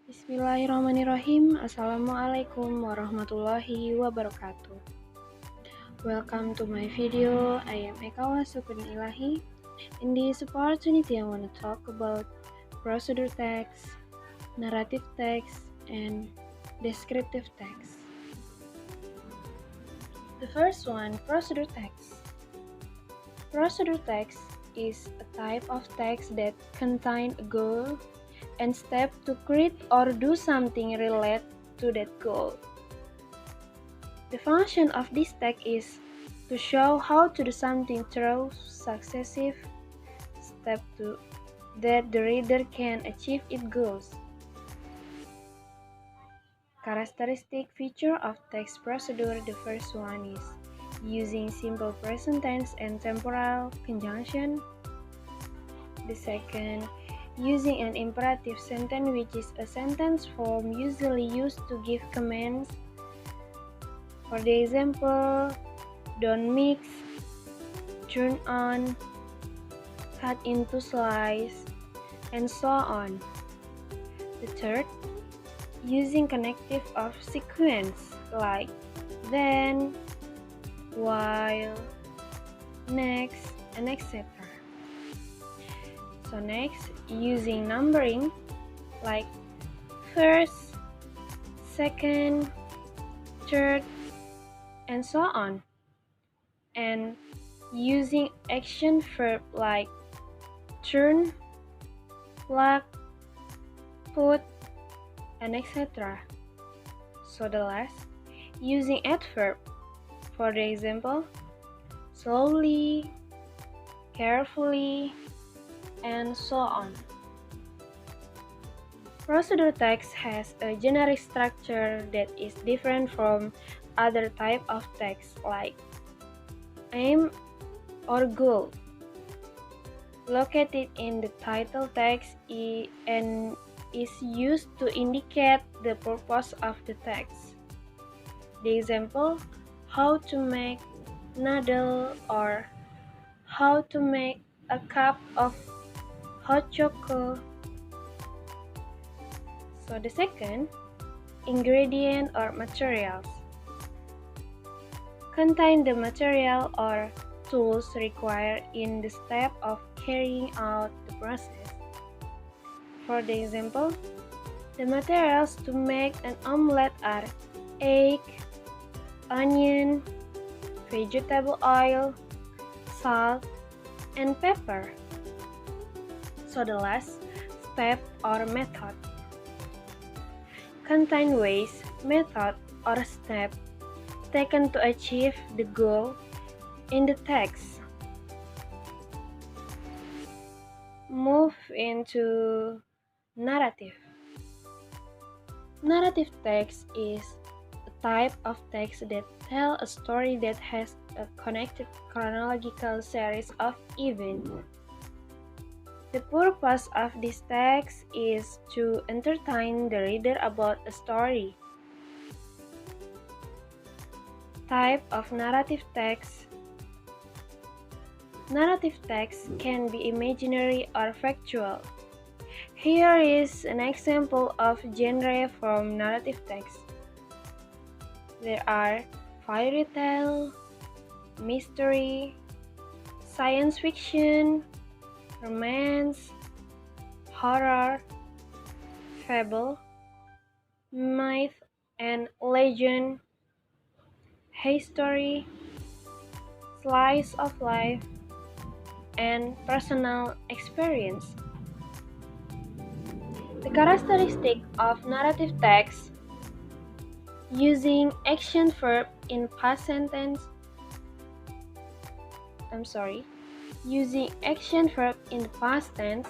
Bismillahirrahmanirrahim. Assalamualaikum warahmatullahi wabarakatuh. Welcome to my video. I am EKA WASTU KURNIA ILLAHI. In this opportunity, I want to talk about procedure text, narrative text, and descriptive text. The first one, procedure text. Procedure text is a type of text that contains a goal and step to create or do something related to that goal. The function of this text is to show how to do something through successive steps that the reader can achieve its goals. Characteristic feature of text procedure. The first one is using simple present tense and temporal conjunction. The second, using an imperative sentence, which is a sentence form usually used to give commands. For the example, don't mix, turn on, cut into slice, and so on. The third, using connective of sequence like then, while, next, and etc. So next, using numbering like first, second, third, and so on. And using action verb like turn, plug, put, and etc. So the last, using adverb. For the example, slowly, carefully, and so on. Procedure text has a generic structure that is different from other type of text like aim or goal. Located in the title text and is used to indicate the purpose of the text. The example, how to make noodle or how to make a cup of hot chocolate. So the second, ingredient or materials. Contain the material or tools required in the step of carrying out the process. For the example, the materials to make an omelette are egg, onion, vegetable oil, salt, and pepper. So the last step or method. Contain ways, method, or step taken to achieve the goal in the text. Move into narrative. Narrative text is a type of text that tells a story that has a connected chronological series of events. The purpose of this text is to entertain the reader about a story. Type of narrative text. Narrative text can be imaginary or factual. Here is an example of genre from narrative text. There are fairy tale, mystery, science fiction, romance, horror, fable, myth and legend, history, slice of life, and personal experience. The characteristic of narrative text: using action verb in past tense. Using action verb in the past tense.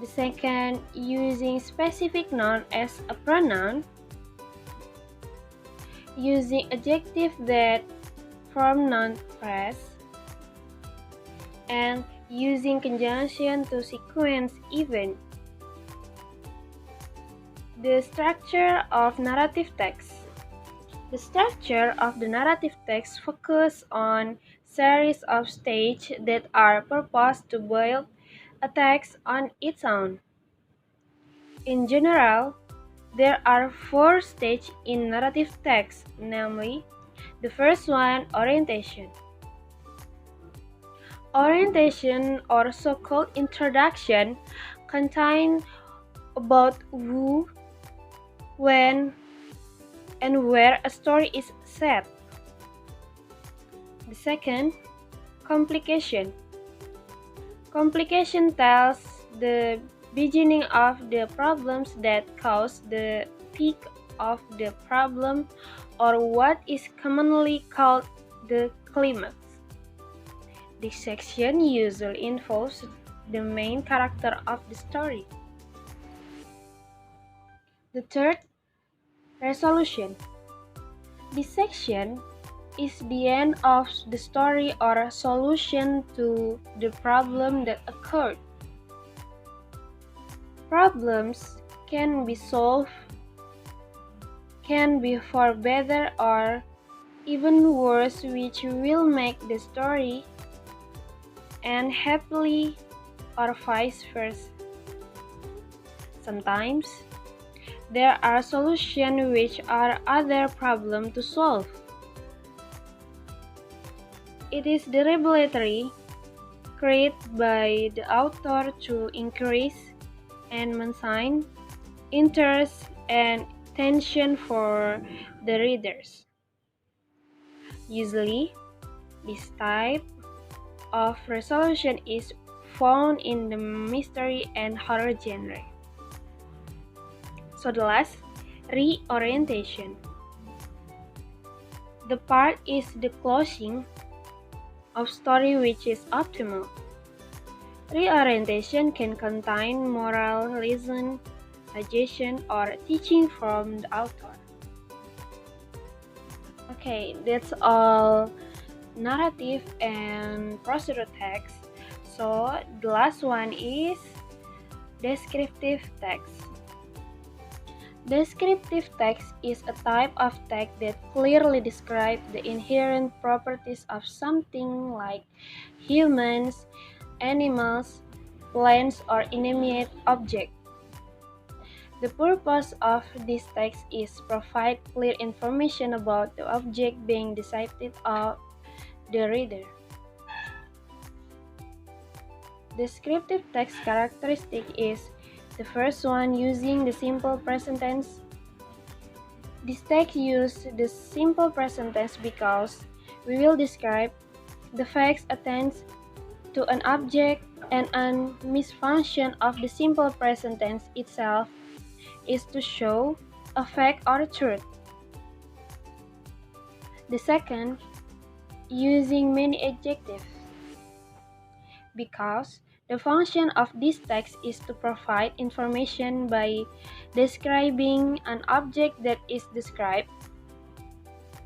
The second, using specific noun as a pronoun. Using adjective that form noun phrase. And using conjunction to sequence event. The structure of narrative text. The structure of the narrative text focuses on series of stages that are purposed to build a text on its own. In general, there are 4 stages in narrative text, namely, the first one, orientation. Orientation, or so-called introduction, contains about who, when, and where a story is set. The second, complication. Complication tells the beginning of the problems that cause the peak of the problem, or what is commonly called the climax. This section usually involves the main character of the story. The third, resolution. This section is the end of the story or a solution to the problem that occurred. Problems can be solved, can be for better or even worse, which will make the story end happily or vice versa. Sometimes there are solutions which are other problems to solve. It is deliberately created by the author to increase and maintain interest and tension for the readers. Usually, this type of resolution is found in the mystery and horror genre. So the last, reorientation. The part is the closing of story which is optimal. Reorientation can contain moral lesson, suggestion, or teaching from the author. Okay, that's all narrative and procedural text. So the last one is descriptive text. Descriptive text is a type of text that clearly describes the inherent properties of something like humans, animals, plants, or inanimate objects. The purpose of this text is to provide clear information about the object being depicted of the reader. Descriptive text characteristic is the first one, using the simple present tense. This text uses the simple present tense because we will describe the facts attend to an object, and a misfunction of the simple present tense itself is to show a fact or a truth. The second, using many adjectives, because the function of this text is to provide information by describing an object that is described.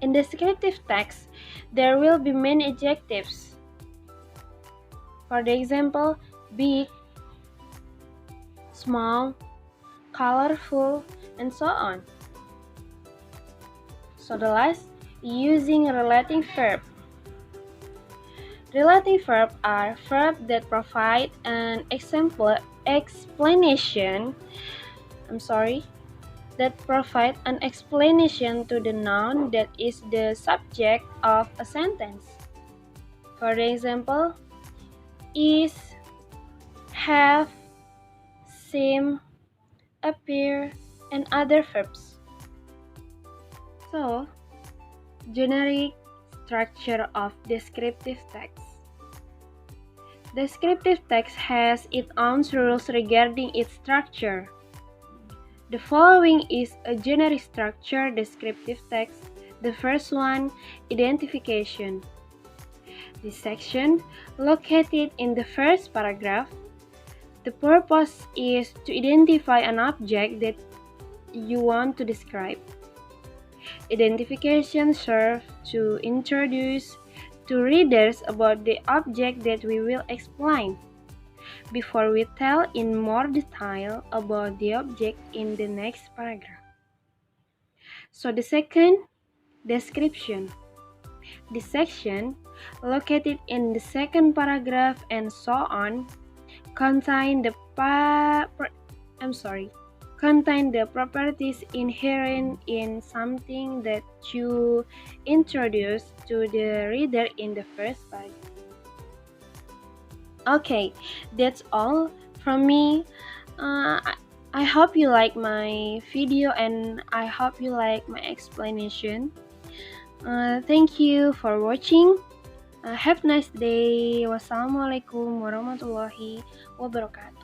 In descriptive text, there will be many adjectives. For the example, big, small, colorful, and so on. So the last, using relating verb. Relating verbs are verbs that provide an explanation to the noun that is the subject of a sentence. For example, is, have, seem, appear, and other verbs. So, generic structure of descriptive text. Descriptive text has its own rules regarding its structure. The following is a generic structure descriptive text. The first one, identification. This section, located in the first paragraph, the purpose is to identify an object that you want to describe. Identification serves to introduce to readers about the object that we will explain, before we tell in more detail about the object in the next paragraph. So the second, description. This section, located in the second paragraph and so on, contain the contain the properties inherent in something that you introduce to the reader in the first place. Okay, that's all from me. I hope you like my video and I hope you like my explanation. Thank you for watching. Have a nice day. Wassalamualaikum warahmatullahi wabarakatuh.